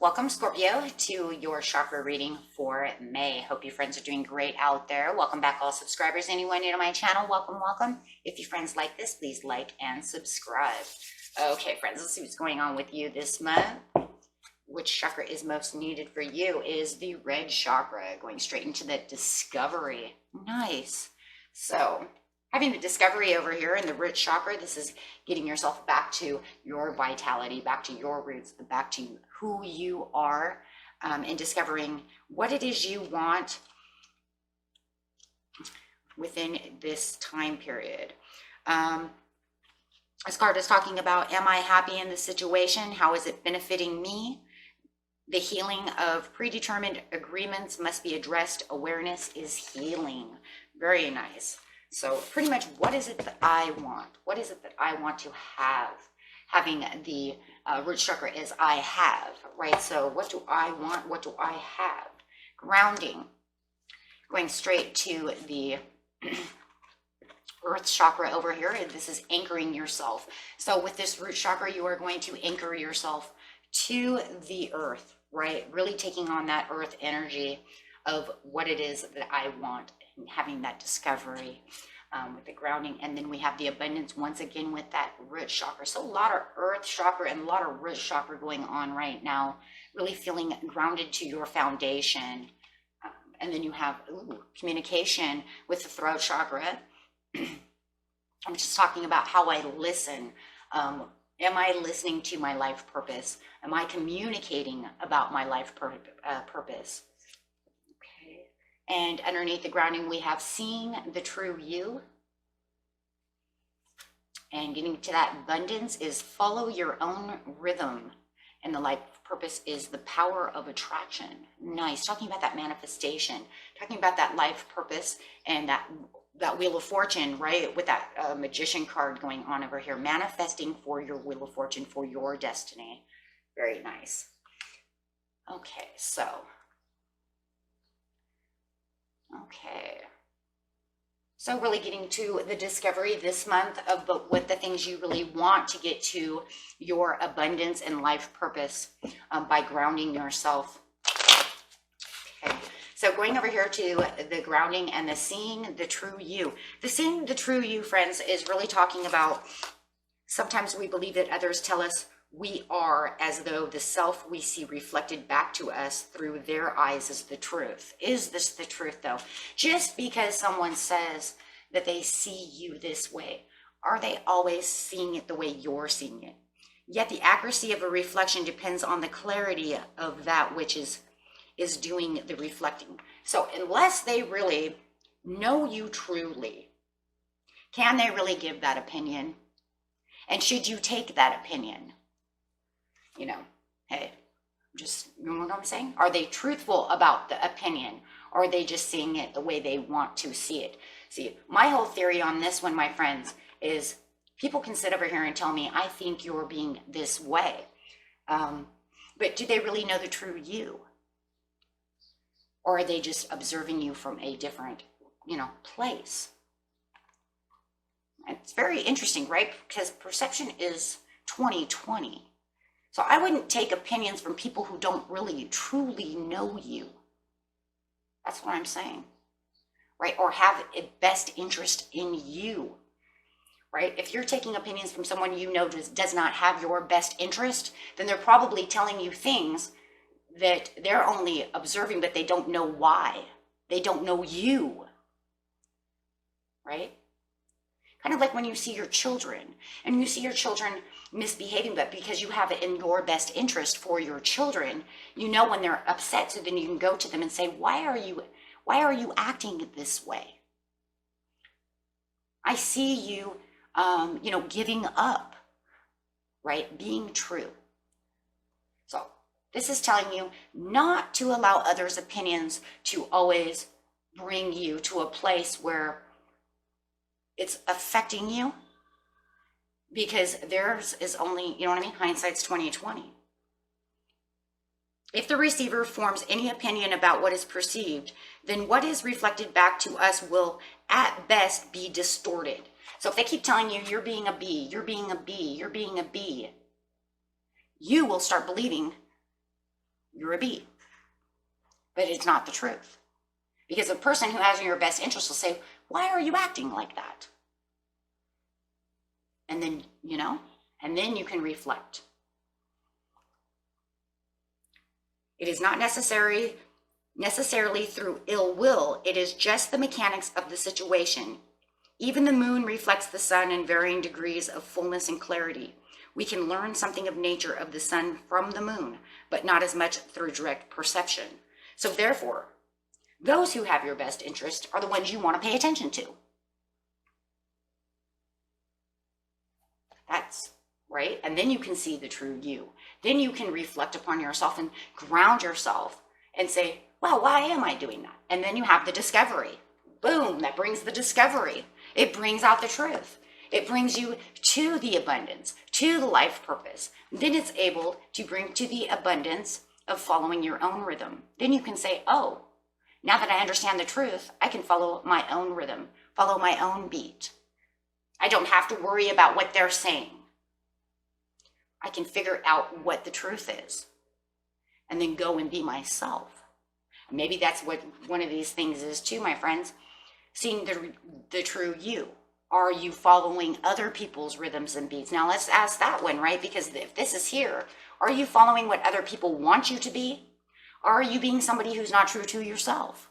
Welcome, Scorpio, to your chakra reading for May. Hope you friends are doing great out there. Welcome back, all subscribers. Anyone new to my channel, welcome. If you friends like this, please like and subscribe. Okay, friends, let's see what's going on with you this month. Which chakra is most needed for you is the red chakra, going straight into the discovery. Nice. So, having the discovery over here in the root chakra, this is getting yourself back to your vitality, back to your roots, back to who you are, and discovering what it is you want within this time period. This card is talking about, am I happy in this situation? How is it benefiting me? The healing of predetermined agreements must be addressed. Awareness is healing. Very nice. So pretty much, what is it that I want? What is it that I want to have? Having the root chakra is I have, right? So what do I want? What do I have? Grounding. Going straight to the earth chakra over here. This is anchoring yourself. So with this root chakra, you are going to anchor yourself to the earth, right? Really taking on that earth energy of what it is that I want, and having that discovery with the grounding. And then we have the abundance once again with that root chakra. So a lot of earth chakra and a lot of root chakra going on right now, really feeling grounded to your foundation. And then you have communication with the throat chakra. I'm just talking about how I listen. Am I listening to my life purpose? Am I communicating about my life purpose? Okay. And underneath the grounding, we have seeing the true you. And getting to that abundance is follow your own rhythm. And the life purpose is the power of attraction. Nice. Talking about that manifestation. Talking about that life purpose and that Wheel of Fortune, right? With that magician card going on over here. Manifesting for your Wheel of Fortune, for your destiny. Very nice. Okay, so. Okay. So really getting to the discovery this month of what the things you really want to get to your abundance and life purpose by grounding yourself. Okay. So going over here to the grounding and the seeing the true you. The seeing the true you, friends, is really talking about sometimes we believe that others tell us we are, as though the self we see reflected back to us through their eyes is the truth. Is this the truth, though? Just because someone says that they see you this way, are they always seeing it the way you're seeing it? Yet the accuracy of a reflection depends on the clarity of that which is doing the reflecting. So unless they really know you truly, can they really give that opinion? And should you take that opinion? You know, hey, just, you know what I'm saying? Are they truthful about the opinion? Or are they just seeing it the way they want to see it? See, my whole theory on this one, my friends, is people can sit over here and tell me, I think you're being this way. But do they really know the true you? Or are they just observing you from a different, place? It's very interesting, right? Because perception is 20/20. So I wouldn't take opinions from people who don't really truly know you. That's what I'm saying, right? Or have a best interest in you, right? If you're taking opinions from someone you know does not have your best interest, then they're probably telling you things that they're only observing, but they don't know why. They don't know you, right? Kind of like when you see your children, and you see your children misbehaving, but because you have it in your best interest for your children, you know when they're upset, so then you can go to them and say, why are you acting this way? I see you, giving up, right? Being true. So this is telling you not to allow others' opinions to always bring you to a place where it's affecting you, because theirs is only, hindsight's 20/20. If the receiver forms any opinion about what is perceived, then what is reflected back to us will at best be distorted. So if they keep telling you you're being a B, you're being a B, you're being a B, you will start believing you're a B. But it's not the truth. Because a person who has your best interest will say, why are you acting like that? And then, and then you can reflect. It is not necessarily through ill will. It is just the mechanics of the situation. Even the moon reflects the sun in varying degrees of fullness and clarity. We can learn something of nature of the sun from the moon, but not as much through direct perception. So therefore, those who have your best interest are the ones you want to pay attention to. That's right. And then you can see the true you. Then you can reflect upon yourself and ground yourself and say, well, why am I doing that? And then you have the discovery. Boom, that brings the discovery. It brings out the truth. It brings you to the abundance, to the life purpose. Then it's able to bring to the abundance of following your own rhythm. Then you can say, oh, now that I understand the truth, I can follow my own rhythm, follow my own beat. I don't have to worry about what they're saying. I can figure out what the truth is and then go and be myself. Maybe that's what one of these things is too, my friends. Seeing the true you. Are you following other people's rhythms and beats? Now let's ask that one, right? Because if this is here, are you following what other people want you to be? Or are you being somebody who's not true to yourself?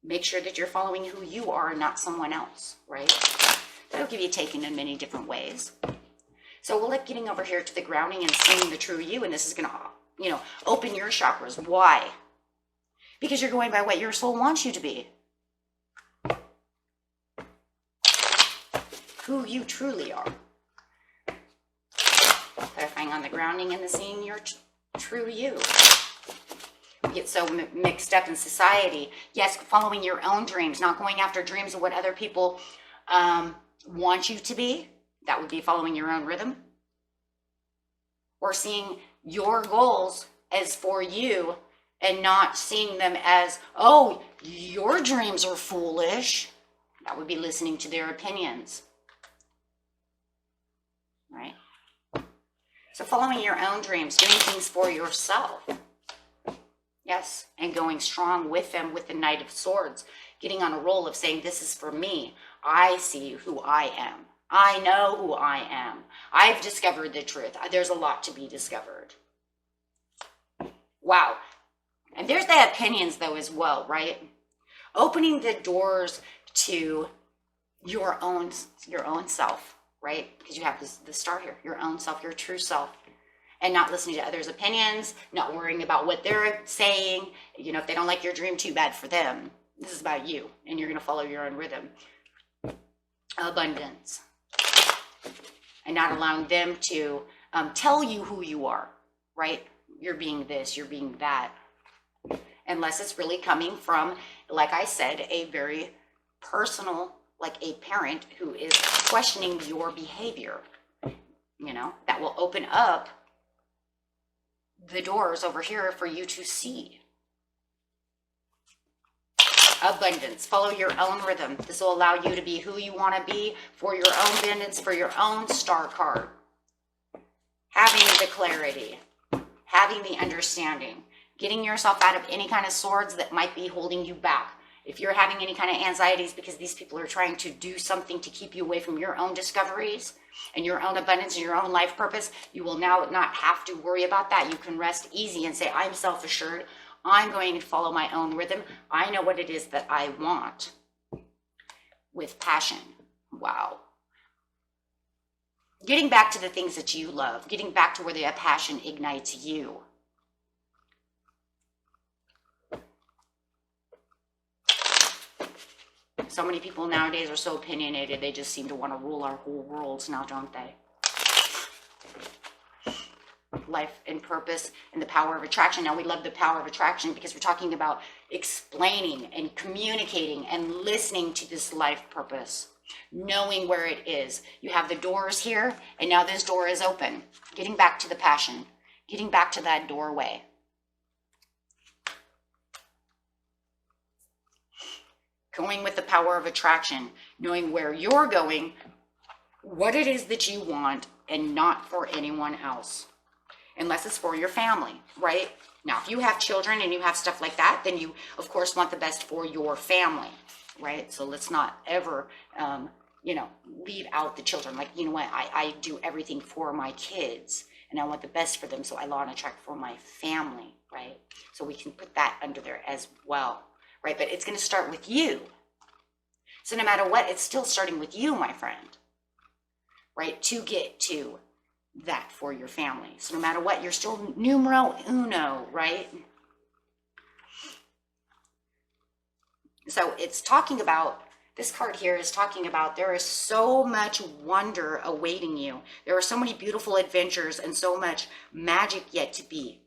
Make sure that you're following who you are and not someone else, right? That'll give you taken in many different ways. So we'll look getting over here to the grounding and seeing the true you, and this is going to, open your chakras. Why? Because you're going by what your soul wants you to be. Who you truly are. Clarifying on the grounding and the seeing your true you. We get so mixed up in society. Yes, following your own dreams, not going after dreams of what other people want you to be. That would be following your own rhythm. Or seeing your goals as for you and not seeing them as, oh, your dreams are foolish. That would be listening to their opinions. Right? So following your own dreams, doing things for yourself. Yes, and going strong with them with the Knight of Swords. Getting on a roll of saying, this is for me. I see who I am. I know who I am. I've discovered the truth. There's a lot to be discovered. Wow. And there's the opinions though as well, right? Opening the doors to your own self, right? Because you have the star here, your own self, your true self. And not listening to others' opinions, not worrying about what they're saying. If they don't like your dream, too bad for them. This is about you, and you're going to follow your own rhythm. Abundance. And not allowing them to tell you who you are, right? You're being this, you're being that. Unless it's really coming from, like I said, a very personal, like a parent who is questioning your behavior. That will open up the doors over here for you to see. Abundance. Follow your own rhythm. This will allow you to be who you want to be for your own abundance, for your own star card. Having the clarity, having the understanding, getting yourself out of any kind of swords that might be holding you back. If you're having any kind of anxieties because these people are trying to do something to keep you away from your own discoveries and your own abundance and your own life purpose, you will now not have to worry about that. You can rest easy and say, I'm self-assured. I'm going to follow my own rhythm. I know what it is that I want with passion. Wow. Getting back to the things that you love, getting back to where the passion ignites you. So many people nowadays are so opinionated, they just seem to want to rule our whole worlds now, don't they? Life and purpose and the power of attraction. Now we love the power of attraction because we're talking about explaining and communicating and listening to this life purpose, knowing where it is. You have the doors here, and now this door is open. Getting back to the passion, getting back to that doorway. Going with the power of attraction, knowing where you're going what it is that you want and not for anyone else, unless it's for your family, right? Now, if you have children and you have stuff like that, then you, of course, want the best for your family, right? So let's not ever, leave out the children. Like, you know what, I do everything for my kids and I want the best for them. So I law and attract for my family, right? So we can put that under there as well, right? But it's going to start with you. So no matter what, it's still starting with you, my friend, right? To get to that for your family. So no matter what, you're still numero uno, right? So it's talking about, this card here is talking about there is so much wonder awaiting you. There are so many beautiful adventures and so much magic yet to be.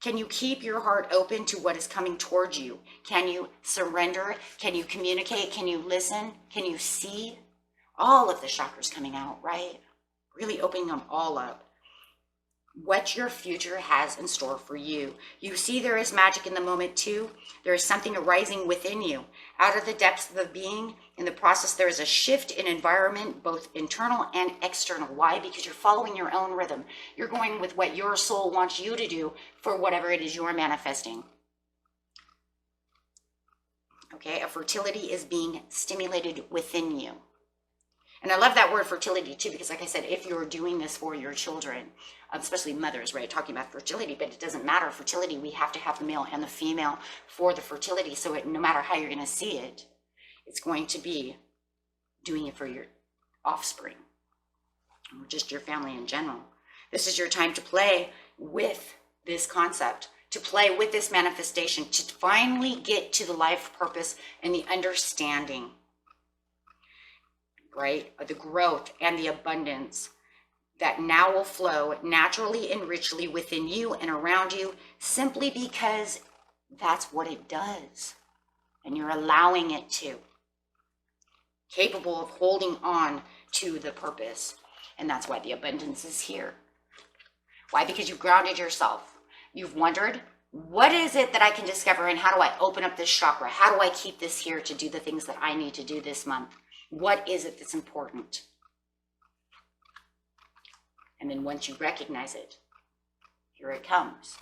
Can you keep your heart open to what is coming towards you? Can you surrender? Can you communicate? Can you listen? Can you see? All of the chakras coming out, right? Really opening them all up. What your future has in store for you. You see there is magic in the moment too. There is something arising within you. Out of the depths of the being, in the process, there is a shift in environment, both internal and external. Why? Because you're following your own rhythm. You're going with what your soul wants you to do for whatever it is you're manifesting. Okay, a fertility is being stimulated within you. And I love that word fertility too, because like I said, if you're doing this for your children, especially mothers, right, talking about fertility, but it doesn't matter. Fertility, we have to have the male and the female for the fertility. So no matter how you're going to see it, it's going to be doing it for your offspring or just your family in general. This is your time to play with this concept, to play with this manifestation, to finally get to the life purpose and the understanding, right? The growth and the abundance that now will flow naturally and richly within you and around you, simply because that's what it does. And you're allowing it to. Capable of holding on to the purpose. And that's why the abundance is here. Why? Because you've grounded yourself. You've wondered, what is it that I can discover and how do I open up this chakra? How do I keep this here to do the things that I need to do this month? What is it that's important? And then once you recognize it, here it comes.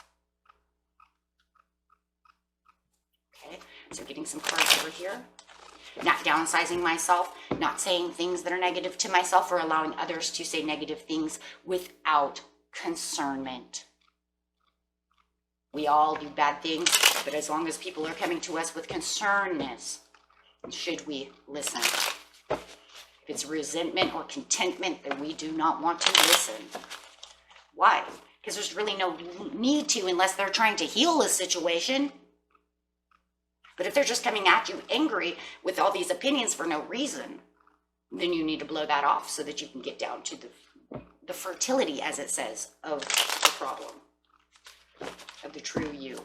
Okay, so getting some cards over here. Not downsizing myself, not saying things that are negative to myself or allowing others to say negative things without concernment. We all do bad things, but as long as people are coming to us with concernness, should we listen? If it's resentment or contentment, then we do not want to listen. Why? Because there's really no need to unless they're trying to heal a situation. But if they're just coming at you angry with all these opinions for no reason, then you need to blow that off so that you can get down to the fertility, as it says, of the problem, of the true you.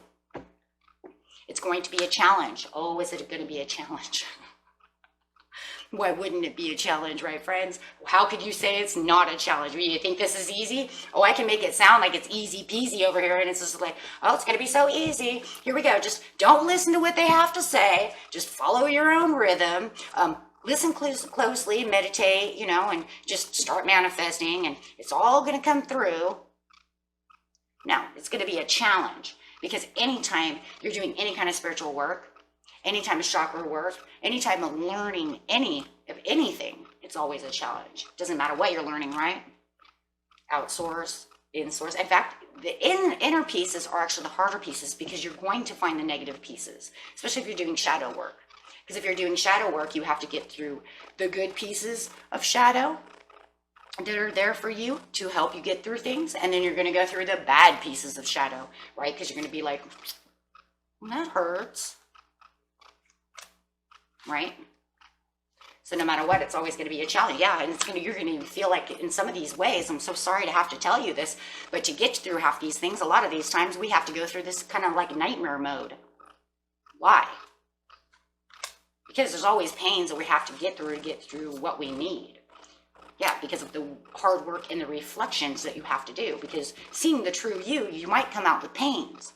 It's going to be a challenge. Oh, is it going to be a challenge? Why wouldn't it be a challenge, right, friends? How could you say it's not a challenge? You think this is easy? Oh, I can make it sound like it's easy peasy over here, and it's just like, oh, it's going to be so easy. Here we go. Just don't listen to what they have to say. Just follow your own rhythm. Listen closely, meditate, and just start manifesting, and it's all going to come through. No, it's going to be a challenge, because anytime you're doing any kind of spiritual work, any time of chakra work, any time of learning anything, it's always a challenge. Doesn't matter what you're learning, right? Outsource, insource. In fact, the inner pieces are actually the harder pieces because you're going to find the negative pieces, especially if you're doing shadow work. Because if you're doing shadow work, you have to get through the good pieces of shadow that are there for you to help you get through things. And then you're going to go through the bad pieces of shadow, right? Because you're going to be like, that hurts. Right? So no matter what, it's always going to be a challenge. Yeah, and you're going to feel like in some of these ways, I'm so sorry to have to tell you this, but to get through half these things, a lot of these times we have to go through this kind of like nightmare mode. Why? Because there's always pains that we have to get through what we need. Yeah, because of the hard work and the reflections that you have to do. Because seeing the true you might come out with pains.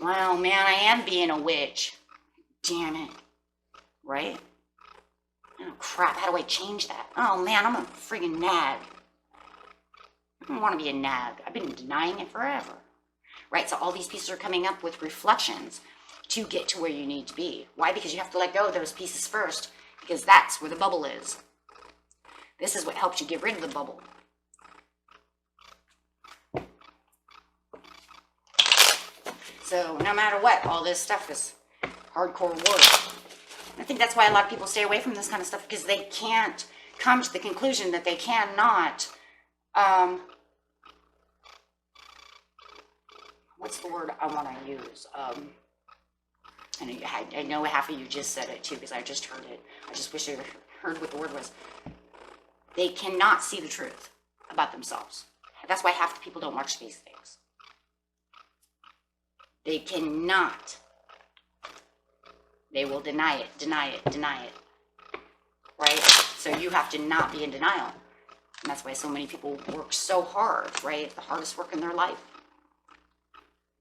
Well, man, I am being a witch. Damn it. Right? Oh crap, how do I change that? Oh man, I'm a friggin' nag. I don't want to be a nag. I've been denying it forever. Right, so all these pieces are coming up with reflections to get to where you need to be. Why? Because you have to let go of those pieces first, because that's where the bubble is. This is what helps you get rid of the bubble. So no matter what, all this stuff is hardcore work. I think that's why a lot of people stay away from this kind of stuff, because they can't come to the conclusion that they cannot, what's the word I want to use? I know half of you just said it too, because I just heard it. I just wish I heard what the word was. They cannot see the truth about themselves. That's why half the people don't watch these things. They cannot. They will deny it, deny it, deny it. Right? So you have to not be in denial. And that's why so many people work so hard, right? The hardest work in their life.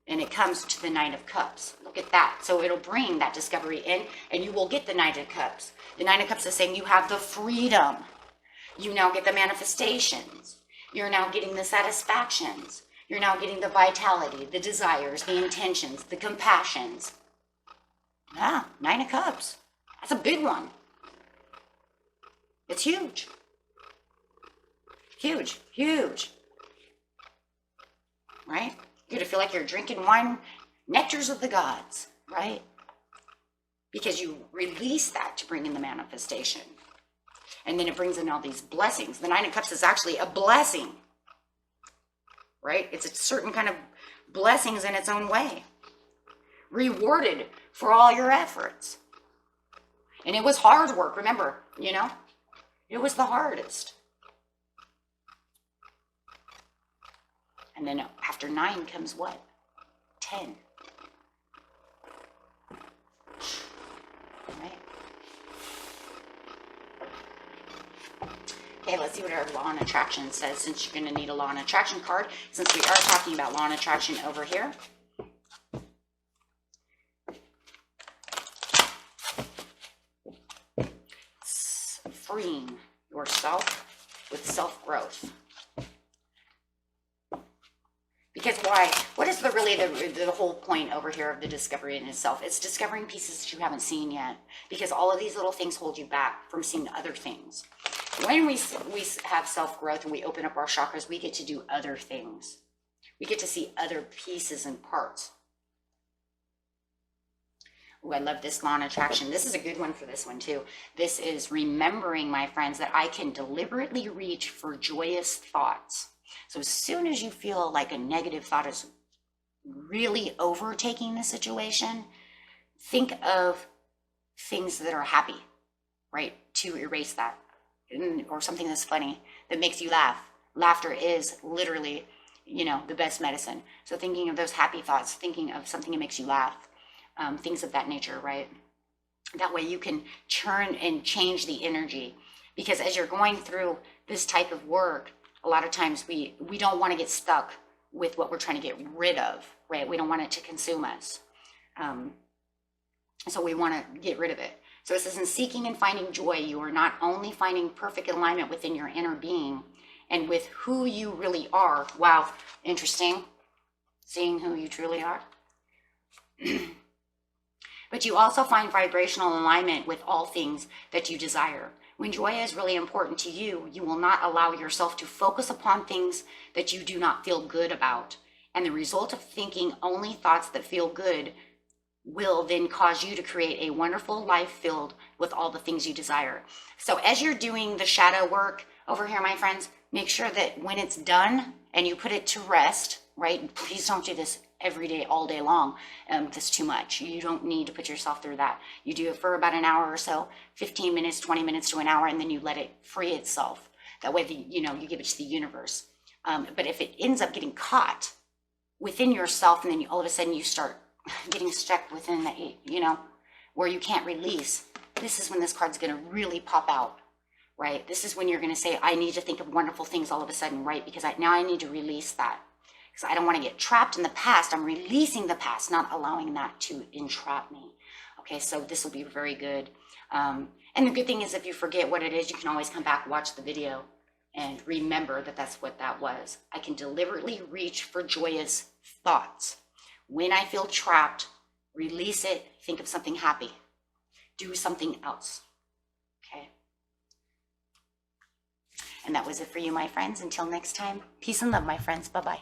And it comes to the Nine of Cups. Look at that. So it'll bring that discovery in, and you will get the Nine of Cups. The Nine of Cups is saying you have the freedom. You now get the manifestations. You're now getting the satisfactions. You're now getting the vitality, the desires, the intentions, the compassions. Yeah, Nine of Cups. That's a big one. It's huge. Huge, huge. Right? You're gonna feel like you're drinking wine, nectars of the gods, right? Because you release that to bring in the manifestation. And then it brings in all these blessings. The Nine of Cups is actually a blessing, right? It's a certain kind of blessings in its own way. Rewarded for all your efforts. And it was hard work, remember, you know? It was the hardest. And then after 9 comes what? 10. Right? Okay, let's see what our Law and Attraction says, since you're going to need a Law and Attraction card, since we are talking about Law and Attraction over here. It's freeing yourself with self-growth. Because why? What is the whole point over here of the discovery in itself? It's discovering pieces that you haven't seen yet. Because all of these little things hold you back from seeing other things. When we have self-growth and we open up our chakras, we get to do other things. We get to see other pieces and parts. Oh, I love this Law and Attraction. This is a good one for this one too. This is remembering, my friends, that I can deliberately reach for joyous thoughts. So as soon as you feel like a negative thought is really overtaking the situation, think of things that are happy, right? To erase that. Or something that's funny, that makes you laugh. Laughter is literally, the best medicine. So thinking of those happy thoughts, thinking of something that makes you laugh, things of that nature, right? That way you can turn and change the energy. Because as you're going through this type of work, a lot of times we don't want to get stuck with what we're trying to get rid of, right? We don't want it to consume us. So we want to get rid of it. So it says, in seeking and finding joy, you are not only finding perfect alignment within your inner being and with who you really are. Wow, interesting. Seeing who you truly are. But you also find vibrational alignment with all things that you desire. When joy is really important to you, you will not allow yourself to focus upon things that you do not feel good about. And the result of thinking only thoughts that feel good will then cause you to create a wonderful life filled with all the things you desire. So as you're doing the shadow work over here, my friends, make sure that when it's done and you put it to rest, right? Please don't do this every day, all day long. That's too much. You don't need to put yourself through that. You do it for about an hour or so, 15 minutes, 20 minutes to an hour, and then you let it free itself. That way, you give it to the universe. But if it ends up getting caught within yourself, and then all of a sudden you start getting stuck within the, where you can't release, this is when this card's going to really pop out, right? This is when you're going to say, I need to think of wonderful things all of a sudden, right? Because now I need to release that. Because I don't want to get trapped in the past. I'm releasing the past, not allowing that to entrap me. Okay, so this will be very good. And the good thing is if you forget what it is, you can always come back, watch the video, and remember that that's what that was. I can deliberately reach for joyous thoughts. When I feel trapped, release it, think of something happy. Do something else, okay? And that was it for you, my friends. Until next time, peace and love, my friends. Bye-bye.